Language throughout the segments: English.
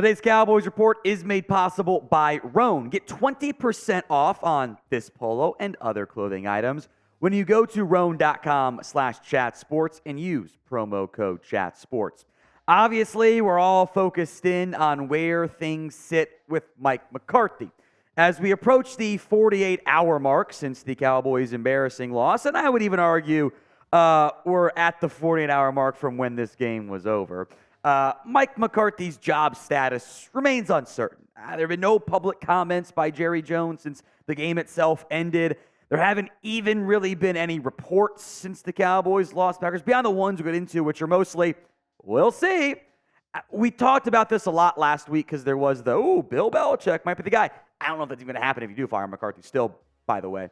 Today's Cowboys Report is made possible by Roan. Get 20% off on this polo and other clothing items when you go to roan.com/chatsports and use promo code chatsports. Obviously, we're all focused in on where things sit with Mike McCarthy. As we approach the 48-hour mark since the Cowboys' embarrassing loss, and I would even argue we're at the 48-hour mark from when this game was over, Mike McCarthy's job status remains uncertain. There have been no public comments by Jerry Jones since the game itself ended. There haven't even really been any reports since the Cowboys lost Packers, beyond the ones we get into, which are mostly, we'll see. We talked about this a lot last week because there was Bill Belichick might be the guy. I don't know if that's even going to happen if you do fire McCarthy still, by the way.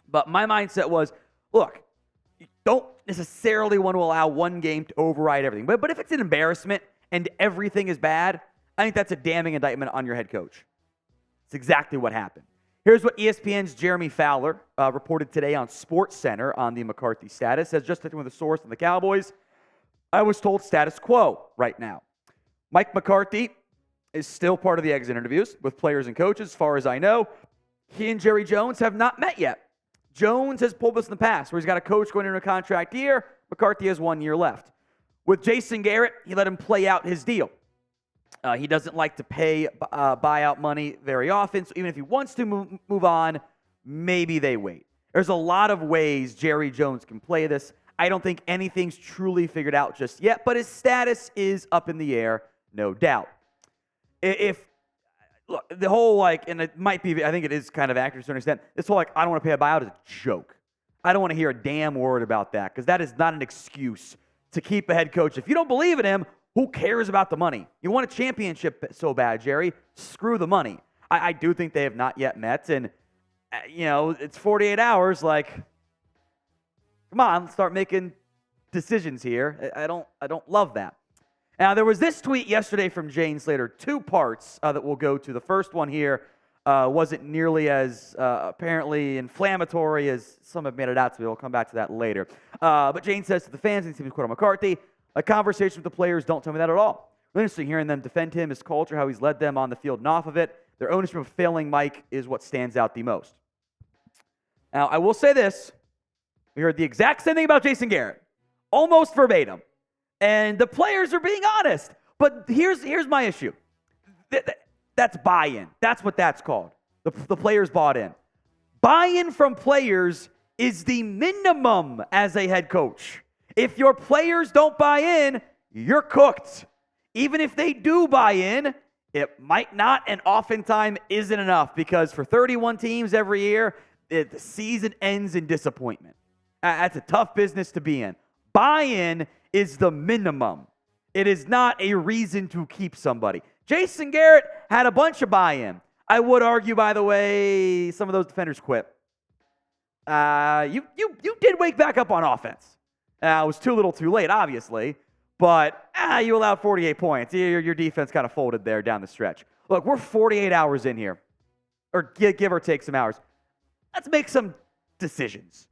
But my mindset was, look, you don't necessarily want to allow one game to override everything. But if it's an embarrassment and everything is bad, I think that's a damning indictment on your head coach. It's exactly what happened. Here's what ESPN's Jeremy Fowler reported today on SportsCenter on the McCarthy status. Says, just talking with a source on the Cowboys, I was told status quo right now. Mike McCarthy is still part of the exit interviews with players and coaches. As far as I know, he and Jerry Jones have not met yet. Jones has pulled this in the past, where he's got a coach going into a contract year. McCarthy has 1 year left. With Jason Garrett, he let him play out his deal. He doesn't like to pay buyout money very often, so even if he wants to move on, maybe they wait. There's a lot of ways Jerry Jones can play this. I don't think anything's truly figured out just yet, but his status is up in the air, no doubt. Look, the whole, and it might be, I think it is kind of accurate to an extent, this whole, I don't want to pay a buyout is a joke. I don't want to hear a damn word about that, because that is not an excuse to keep a head coach. If you don't believe in him, who cares about the money? You want a championship so bad, Jerry. Screw the money. I do think they have not yet met, and, it's 48 hours, come on, let's start making decisions here. I don't love that. Now, there was this tweet yesterday from Jane Slater, 2 parts that we'll go to. The first one here wasn't nearly as apparently inflammatory as some have made it out to be. We'll come back to that later. But Jane says to the fans, and seems to quote on McCarthy, a conversation with the players don't tell me that at all. Really interesting hearing them defend him, his culture, how he's led them on the field and off of it. Their ownership of failing Mike is what stands out the most. Now, I will say this. We heard the exact same thing about Jason Garrett, almost verbatim. And the players are being honest. But here's my issue. That's buy-in. That's what that's called. The players bought in. Buy-in from players is the minimum as a head coach. If your players don't buy in, you're cooked. Even if they do buy in, it might not and oftentimes isn't enough, because for 31 teams every year, the season ends in disappointment. That's a tough business to be in. Buy-in is the minimum. It is not a reason to keep somebody. Jason Garrett had a bunch of buy-in. I would argue, by the way, some of those defenders quit. You did wake back up on offense. It was too little too late, obviously, but you allowed 48 points. Your defense kind of folded there down the stretch. Look, we're 48 hours in here, or give or take some hours. Let's make some decisions.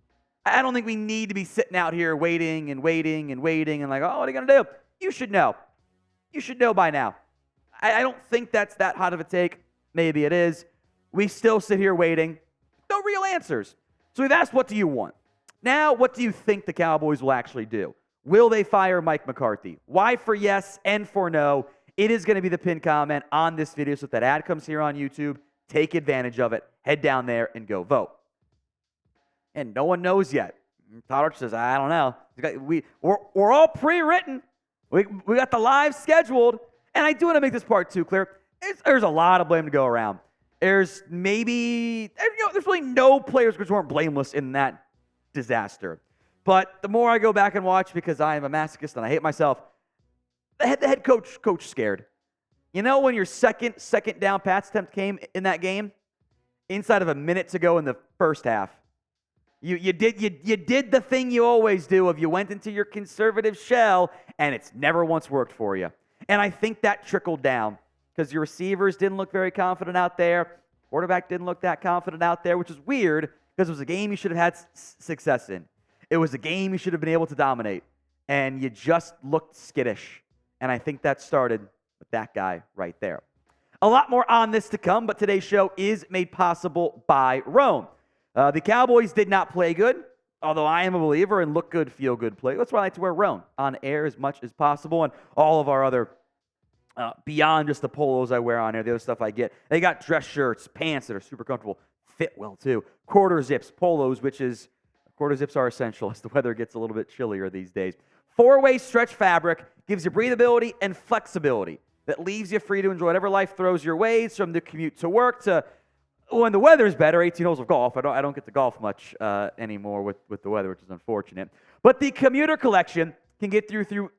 I don't think we need to be sitting out here waiting and what are you going to do? You should know. You should know by now. I don't think that's that hot of a take. Maybe it is. We still sit here waiting. No real answers. So we've asked, what do you want? Now, what do you think the Cowboys will actually do? Will they fire Mike McCarthy? Why for yes and for no? It is going to be the pinned comment on this video. So if that ad comes here on YouTube, take advantage of it. Head down there and go vote. And no one knows yet. Todd says, I don't know. We're all pre-written. We got the live scheduled. And I do want to make this part too clear. There's a lot of blame to go around. There's really no players who weren't blameless in that disaster. But the more I go back and watch, because I am a masochist and I hate myself, the head coach scared. You know, when your second down pass attempt came in that game, inside of a minute to go in the first half, you did the thing you always do of you went into your conservative shell, and it's never once worked for you. And I think that trickled down because your receivers didn't look very confident out there. Quarterback didn't look that confident out there, which is weird because it was a game you should have had success in. It was a game you should have been able to dominate, and you just looked skittish. And I think that started with that guy right there. A lot more on this to come, but today's show is made possible by Rome. The Cowboys did not play good, although I am a believer in look good, feel good play. That's why I like to wear Rome on air as much as possible, and all of our other beyond just the polos I wear on air, the other stuff I get. They got dress shirts, pants that are super comfortable, fit well too. Quarter zips, polos, quarter zips are essential as the weather gets a little bit chillier these days. 4-way stretch fabric gives you breathability and flexibility that leaves you free to enjoy whatever life throws your ways, from the commute to work to when the weather's better, 18 holes of golf. I don't get to golf much anymore with the weather, which is unfortunate. But the commuter collection can get you through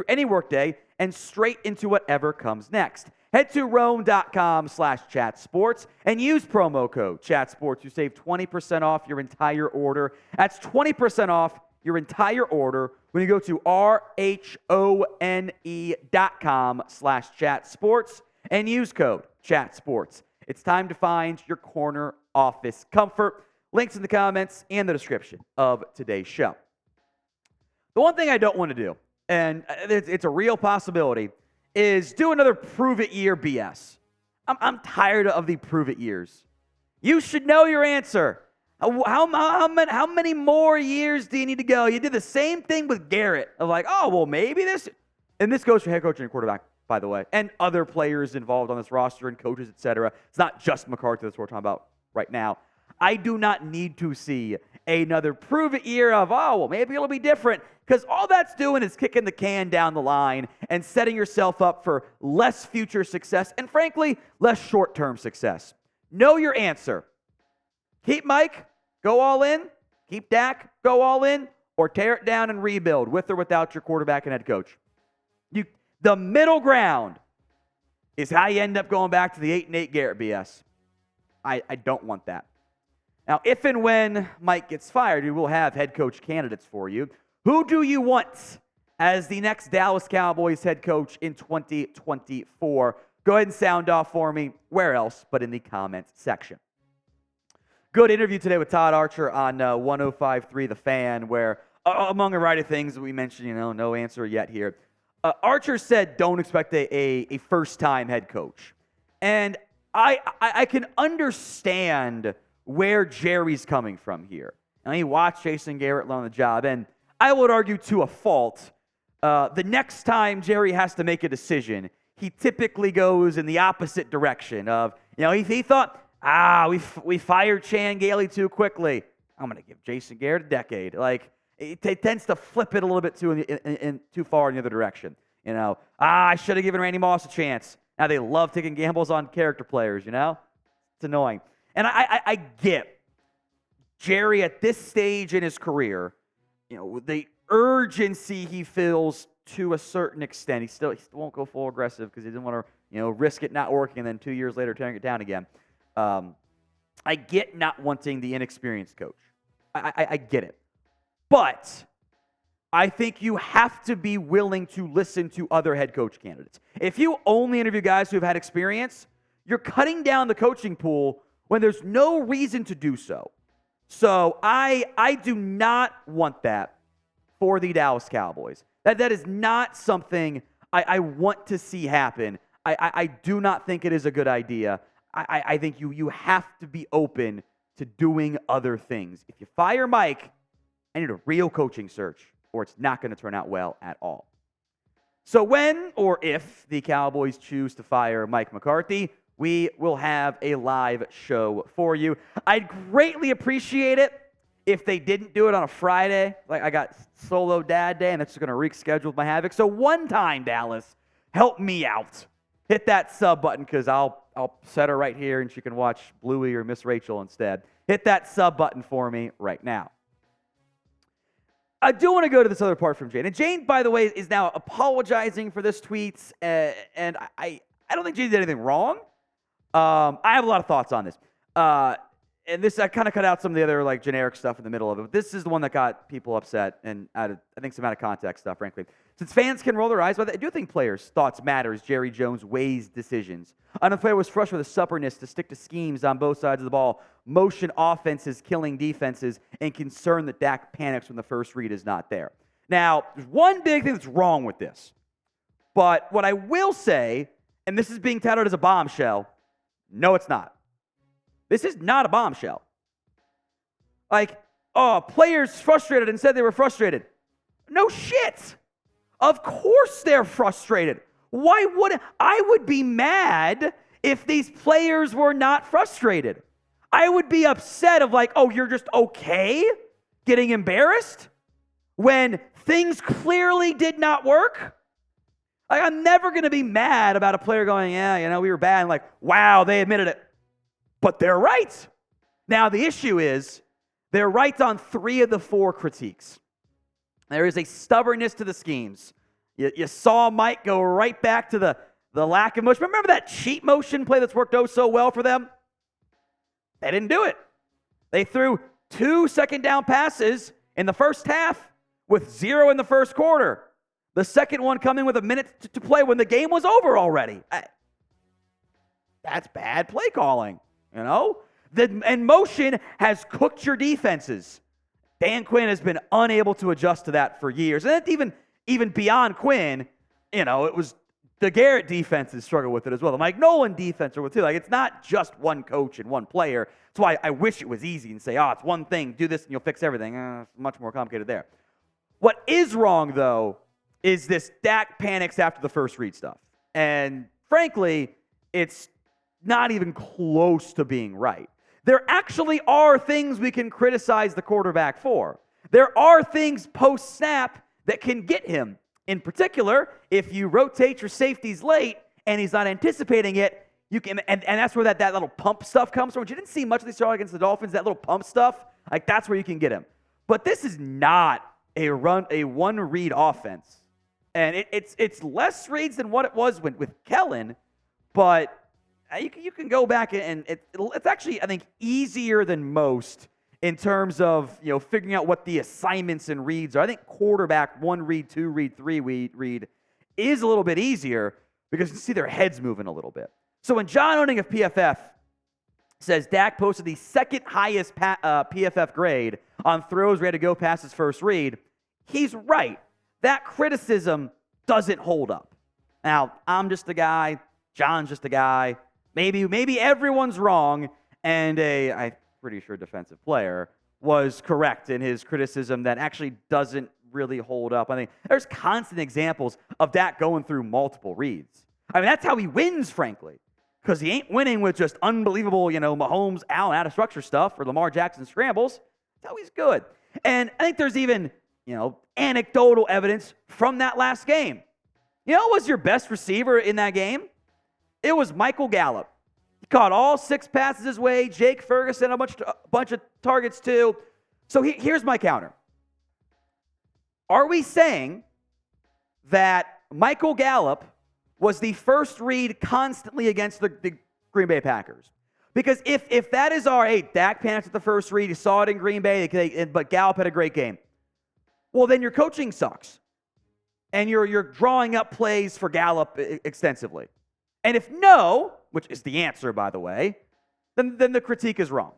any workday and straight into whatever comes next. Head to Rome.com/chatsports and use promo code chatsports to save 20% off your entire order. That's 20% off your entire order when you go to RHONE.com/chatsports and use code chatsports. It's time to find your corner office comfort. Links in the comments and the description of today's show. The one thing I don't want to do, and it's a real possibility, is do another prove-it year BS. I'm tired of the prove-it years. You should know your answer. How many more years do you need to go? You did the same thing with Garrett of like, oh, well, maybe this. And this goes for head coach and quarterback, by the way, and other players involved on this roster and coaches, etc. It's not just McCarthy that's what we're talking about right now. I do not need to see another prove-it year of, oh, well, maybe it'll be different, because all that's doing is kicking the can down the line and setting yourself up for less future success and, frankly, less short-term success. Know your answer. Keep Mike, go all in. Keep Dak, go all in. Or tear it down and rebuild with or without your quarterback and head coach. The middle ground is how you end up going back to the 8-8 Garrett BS. I don't want that. Now, if and when Mike gets fired, we will have head coach candidates for you. Who do you want as the next Dallas Cowboys head coach in 2024? Go ahead and sound off for me. Where else but in the comments section. Good interview today with Todd Archer on 105.3 The Fan, where, among a variety of things that we mentioned, no answer yet here. Archer said don't expect a first-time head coach. And I can understand where Jerry's coming from here. And he watched Jason Garrett learn the job, and I would argue to a fault, the next time Jerry has to make a decision, he typically goes in the opposite direction of, he thought, we fired Chan Gailey too quickly. I'm going to give Jason Garrett a decade. Like, it tends to flip it a little bit too far in the other direction. I should have given Randy Moss a chance. Now they love taking gambles on character players, It's annoying. And I get Jerry at this stage in his career, the urgency he feels to a certain extent. He still won't go full aggressive because he didn't want to, risk it not working and then 2 years later tearing it down again. I get not wanting the inexperienced coach. I get it. But I think you have to be willing to listen to other head coach candidates. If you only interview guys who have had experience, you're cutting down the coaching pool when there's no reason to do so. So I do not want that for the Dallas Cowboys. That is not something I want to see happen. I do not think it is a good idea. I think you have to be open to doing other things. If you fire Mike, I need a real coaching search, or it's not going to turn out well at all. So when or if the Cowboys choose to fire Mike McCarthy, we will have a live show for you. I'd greatly appreciate it if they didn't do it on a Friday. Like, I got solo dad day, and that's just going to wreak schedule with my havoc. So one time, Dallas, help me out. Hit that sub button, because I'll set her right here, and she can watch Bluey or Miss Rachel instead. Hit that sub button for me right now. I do want to go to this other part from Jane. And Jane, by the way, is now apologizing for this tweet, and I don't think Jane did anything wrong. I have a lot of thoughts on this. And this, I kind of cut out some of the other generic stuff in the middle of it. But this is the one that got people upset and I think some out of context stuff, frankly. Since fans can roll their eyes, but I do think players' thoughts matter as Jerry Jones weighs decisions. Another player was frustrated with the stubbornness to stick to schemes on both sides of the ball, motion offenses killing defenses, and concern that Dak panics when the first read is not there. Now, there's one big thing that's wrong with this. But what I will say, and this is being touted as a bombshell, no, it's not. This is not a bombshell. Like, oh, players frustrated and said they were frustrated. No shit. Of course they're frustrated. Why would I would be mad if these players were not frustrated. I would be upset of like, oh, you're just okay getting embarrassed when things clearly did not work. Like, I'm never going to be mad about a player going, yeah, we were bad. And like, wow, they admitted it. But they're right. Now, the issue is they're right on 3 of the 4 critiques. There is a stubbornness to the schemes. You saw Mike go right back to the lack of motion. Remember that cheat motion play that's worked so well for them? They didn't do it. They threw 2 second down passes in the first half with 0 in the first quarter. The second one coming with a minute to play when the game was over already. That's bad play calling, And motion has cooked your defenses. Dan Quinn has been unable to adjust to that for years. And even beyond Quinn, it was the Garrett defenses struggle with it as well. The Mike Nolan defense struggle with it too. Like, it's not just one coach and one player. That's why I wish it was easy and say, it's one thing, do this and you'll fix everything. It's much more complicated there. What is wrong, though, is this Dak panics after the first read stuff. And frankly, it's not even close to being right. There actually are things we can criticize the quarterback for. There are things post-snap that can get him. In particular, if you rotate your safeties late and he's not anticipating it, you can, and that's where that little pump stuff comes from. Which you didn't see much of this against the Dolphins, that little pump stuff. Like, that's where you can get him. But this is not a one-read offense. And it's less reads than what it was with Kellen, but you can go back and it's actually, I think, easier than most in terms of, figuring out what the assignments and reads are. I think quarterback 1 read, 2 read, 3 read is a little bit easier because you can see their heads moving a little bit. So when John Owning of PFF says Dak posted the second highest PFF grade on throws ready to go past his first read, he's right. That criticism doesn't hold up. Now, I'm just a guy. John's just a guy. Maybe everyone's wrong, and I'm pretty sure defensive player was correct in his criticism that actually doesn't really hold up. I mean, there's constant examples of Dak going through multiple reads. I mean, that's how he wins, frankly, because he ain't winning with just unbelievable, Mahomes, Allen, out of structure stuff or Lamar Jackson scrambles. That's how he's good. And I think there's even, anecdotal evidence from that last game. Who was your best receiver in that game? It was Michael Gallup. He caught all 6 passes his way. Jake Ferguson, a bunch of targets too. So here's my counter. Are we saying that Michael Gallup was the first read constantly against the Green Bay Packers? Because if that is Dak panicked at the first read, you saw it in Green Bay, but Gallup had a great game. Well, then your coaching sucks. And you're drawing up plays for Gallup extensively. And if no, which is the answer, by the way, then the critique is wrong.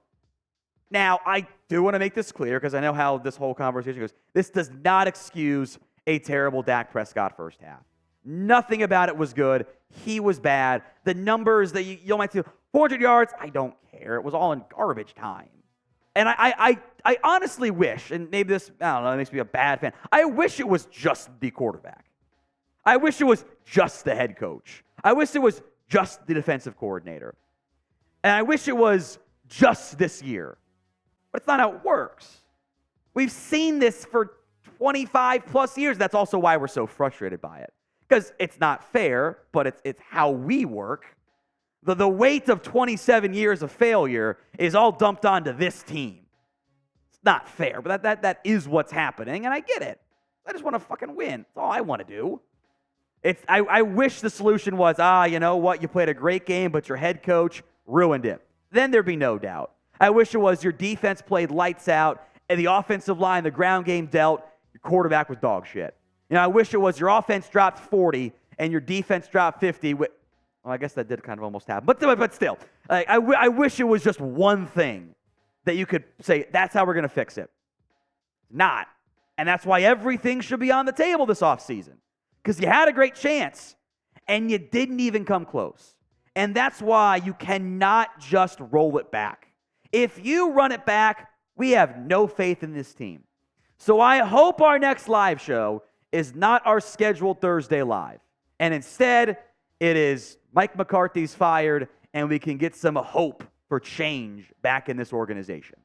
Now, I do want to make this clear because I know how this whole conversation goes. This does not excuse a terrible Dak Prescott first half. Nothing about it was good. He was bad. The numbers that you might see, 400 yards, I don't care. It was all in garbage time. And I honestly wish, and maybe this, I don't know, it makes me a bad fan. I wish it was just the quarterback. I wish it was just the head coach. I wish it was just the defensive coordinator. And I wish it was just this year. But it's not how it works. We've seen this for 25 plus years. That's also why we're so frustrated by it. Because it's not fair, but it's how we work. The weight of 27 years of failure is all dumped onto this team. It's not fair, but that is what's happening, and I get it. I just want to fucking win. That's all I want to do. I wish the solution was, you know what? You played a great game, but your head coach ruined it. Then there'd be no doubt. I wish it was your defense played lights out, and the offensive line, the ground game dealt, your quarterback was dog shit. I wish it was your offense dropped 40 and your defense dropped 50. Well, I guess that did kind of almost happen. But still, I wish it was just one thing that you could say, that's how we're going to fix it. Not. And that's why everything should be on the table this offseason. because you had a great chance and you didn't even come close. And that's why you cannot just roll it back. If you run it back, we have no faith in this team. So I hope our next live show is not our scheduled Thursday live. And instead, it is Mike McCarthy's fired and we can get some hope for change back in this organization.